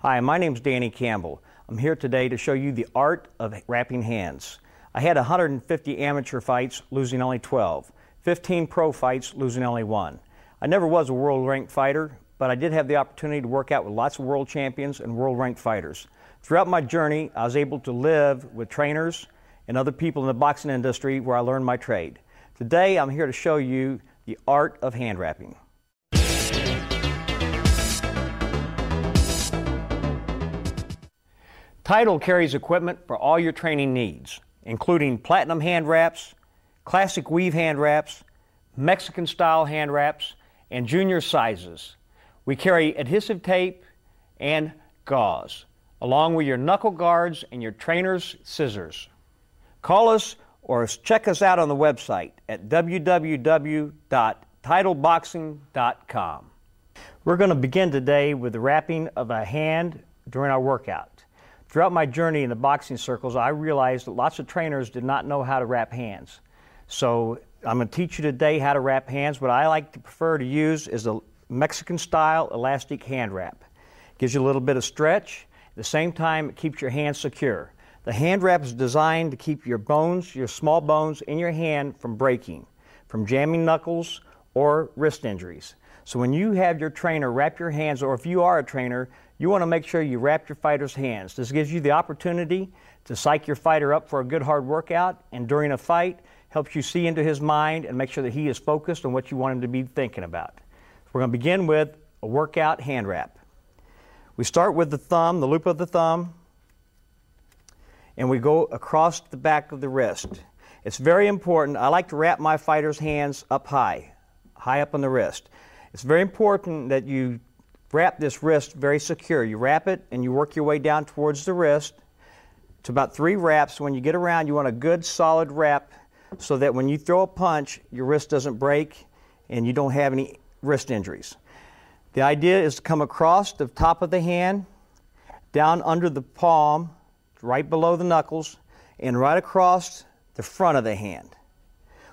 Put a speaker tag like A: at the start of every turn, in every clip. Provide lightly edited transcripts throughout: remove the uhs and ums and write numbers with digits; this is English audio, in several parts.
A: Hi, my name's Danny Campbell. I'm here today to show you the art of wrapping hands. I had 150 amateur fights, losing only 12. 15 pro fights, losing only 1. I never was a world-ranked fighter, but I did have the opportunity to work out with lots of world champions and world-ranked fighters. Throughout my journey, I was able to live with trainers and other people in the boxing industry where I learned my trade. Today, I'm here to show you the art of hand wrapping. Title carries equipment for all your training needs, including platinum hand wraps, classic weave hand wraps, Mexican style hand wraps, and junior sizes. We carry adhesive tape and gauze, along with your knuckle guards and your trainer's scissors. Call us or check us out on the website at www.titleboxing.com. We're going to begin today with the wrapping of a hand during our workout. Throughout my journey in the boxing circles, I realized that lots of trainers did not know how to wrap hands. So I'm going to teach you today how to wrap hands. What I like to prefer to use is a Mexican style elastic hand wrap. It gives you a little bit of stretch. At the same time, it keeps your hands secure. The hand wrap is designed to keep your bones, your small bones in your hand from breaking, from jamming knuckles or wrist injuries. So when you have your trainer wrap your hands, or if you are a trainer, you want to make sure you wrap your fighter's hands. This gives you the opportunity to psych your fighter up for a good hard workout, and during a fight, helps you see into his mind and make sure that he is focused on what you want him to be thinking about. We're going to begin with a workout hand wrap. We start with the thumb, the loop of the thumb, and we go across the back of the wrist. It's very important. I like to wrap my fighter's hands up high up on the wrist. It's very important that you wrap this wrist very secure. You wrap it and you work your way down towards the wrist to about 3 wraps. When you get around, you want a good solid wrap so that when you throw a punch, your wrist doesn't break and you don't have any wrist injuries. The idea is to come across the top of the hand, down under the palm, right below the knuckles, and right across the front of the hand.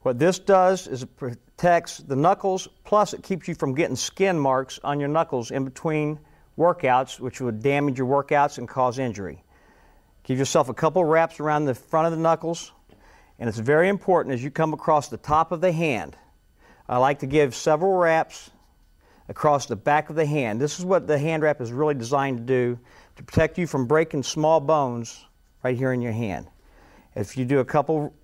A: What this does is it protects the knuckles, plus it keeps you from getting skin marks on your knuckles in between workouts, which would damage your workouts and cause injury. Give yourself a couple wraps around the front of the knuckles, and it's very important as you come across the top of the hand. I like to give several wraps across the back of the hand. This is what the hand wrap is really designed to do, to protect you from breaking small bones right here in your hand. If you do a couple,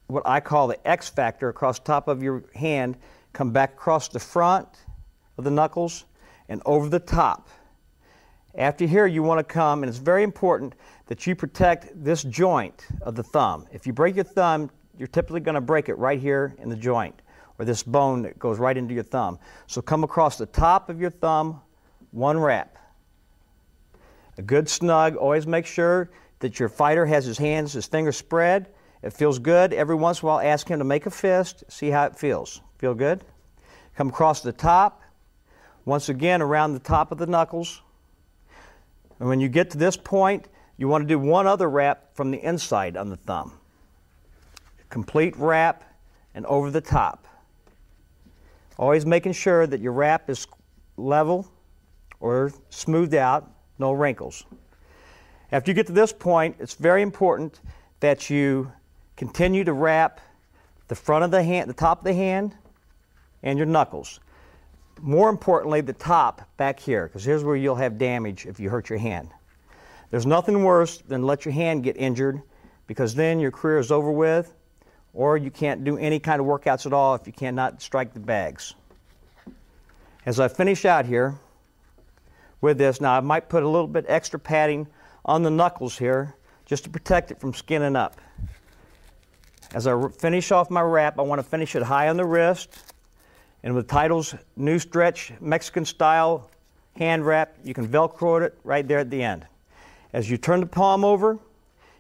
A: what I call the X factor, across the top of your hand, come back across the front of the knuckles and over the top. After here, you want to come, and it's very important that you protect this joint of the thumb. If you break your thumb, you're typically going to break it right here in the joint, or this bone that goes right into your thumb. So come across the top of your thumb, 1 wrap. A good snug. Always make sure that your fighter has his fingers spread. It feels good. Every once in a while, ask him to make a fist. See how it feels. Feel good? Come across the top. Once again, around the top of the knuckles. And when you get to this point, you want to do one other wrap from the inside on the thumb. Complete wrap and over the top. Always making sure that your wrap is level or smoothed out, no wrinkles. After you get to this point, it's very important that you continue to wrap the front of the hand, the top of the hand, and your knuckles. More importantly, the top back here, because here's where you'll have damage if you hurt your hand. There's nothing worse than let your hand get injured, because then your career is over with, or you can't do any kind of workouts at all if you cannot strike the bags. As I finish out here with this, now I might put a little bit extra padding on the knuckles here just to protect it from skinning up. As I finish off my wrap, I want to finish it high on the wrist, and with Title's new stretch Mexican style hand wrap, you can Velcro it right there at the end. As you turn the palm over,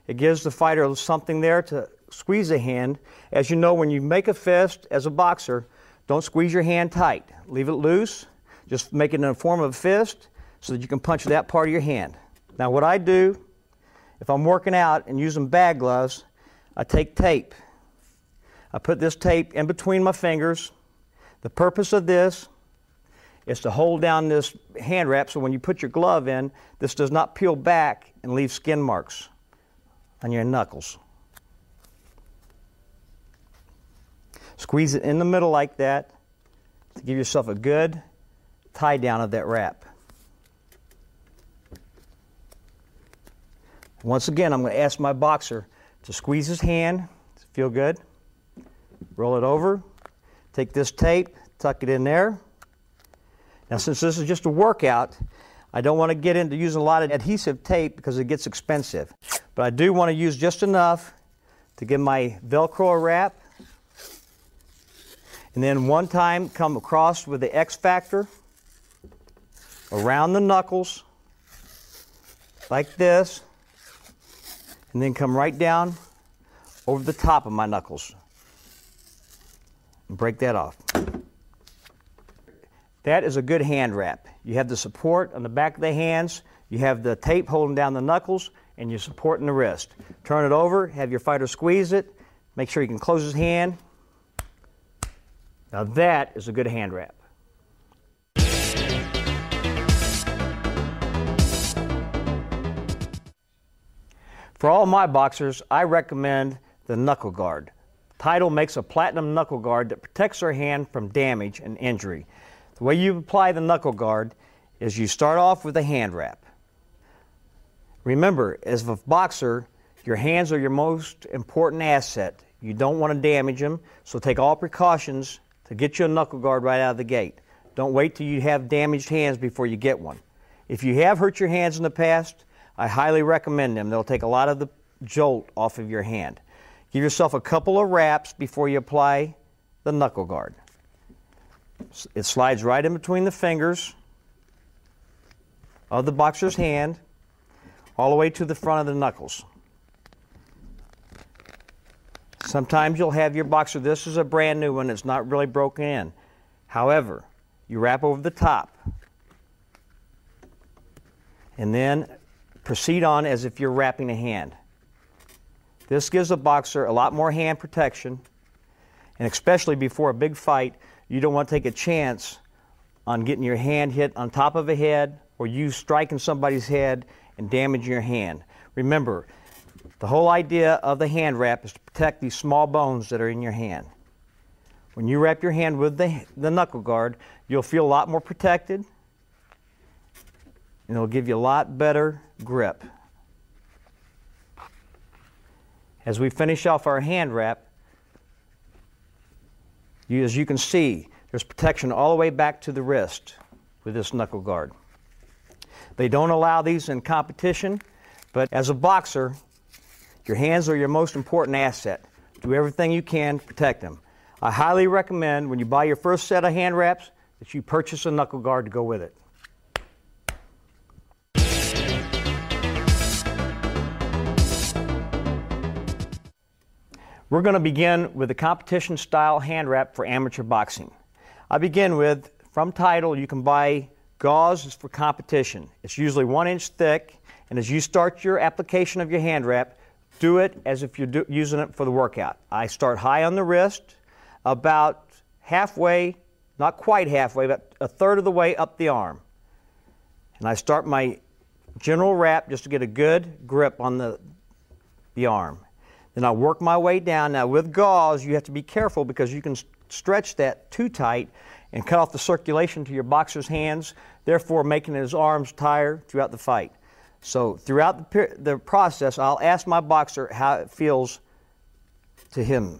A: it gives the fighter something there to squeeze the hand. As you know, when you make a fist as a boxer, don't squeeze your hand tight. Leave it loose. Just make it in the form of a fist so that you can punch that part of your hand. Now what I do, if I'm working out and using bag gloves, I take tape. I put this tape in between my fingers. The purpose of this is to hold down this hand wrap so when you put your glove in, this does not peel back and leave skin marks on your knuckles. Squeeze it in the middle like that to give yourself a good tie down of that wrap. Once again, I'm going to ask my boxer to squeeze his hand. Does it feel good? Roll it over. Take this tape, tuck it in there. Now, since this is just a workout, I don't want to get into using a lot of adhesive tape because it gets expensive. But I do want to use just enough to give my Velcro a wrap. And then one time come across with the X Factor around the knuckles like this, and then come right down over the top of my knuckles and break that off. That is a good hand wrap. You have the support on the back of the hands, you have the tape holding down the knuckles, and you're supporting the wrist. Turn it over, have your fighter squeeze it, make sure you can close his hand. Now that is a good hand wrap. For all my boxers, I recommend the knuckle guard. Title makes a platinum knuckle guard that protects their hand from damage and injury. The way you apply the knuckle guard is you start off with a hand wrap. Remember, as a boxer, your hands are your most important asset. You don't want to damage them, so take all precautions to get you a knuckle guard right out of the gate. Don't wait till you have damaged hands before you get one. If you have hurt your hands in the past, I highly recommend them. They'll take a lot of the jolt off of your hand. Give yourself a couple of wraps before you apply the knuckle guard. It slides right in between the fingers of the boxer's hand all the way to the front of the knuckles. Sometimes you'll have your boxer, this is a brand new one, it's not really broken in. However, you wrap over the top and then proceed on as if you're wrapping a hand. This gives a boxer a lot more hand protection, and especially before a big fight, you don't want to take a chance on getting your hand hit on top of a head or you striking somebody's head and damaging your hand. Remember, the whole idea of the hand wrap is to protect these small bones that are in your hand. When you wrap your hand with the knuckle guard, you'll feel a lot more protected, and it'll give you a lot better grip. As we finish off our hand wrap, as you can see, there's protection all the way back to the wrist with this knuckle guard. They don't allow these in competition, but as a boxer, your hands are your most important asset. Do everything you can to protect them. I highly recommend when you buy your first set of hand wraps that you purchase a knuckle guard to go with it. We're going to begin with the competition style hand wrap for amateur boxing. I begin with, from Title, you can buy gauze for competition. It's usually 1 inch thick, and as you start your application of your hand wrap, do it as if you're using it for the workout. I start high on the wrist, about halfway, not quite halfway, but a third of the way up the arm. And I start my general wrap just to get a good grip on the arm. Then I'll work my way down. Now with gauze, you have to be careful because you can stretch that too tight and cut off the circulation to your boxer's hands, therefore making his arms tired throughout the fight. So throughout the process, I'll ask my boxer how it feels to him.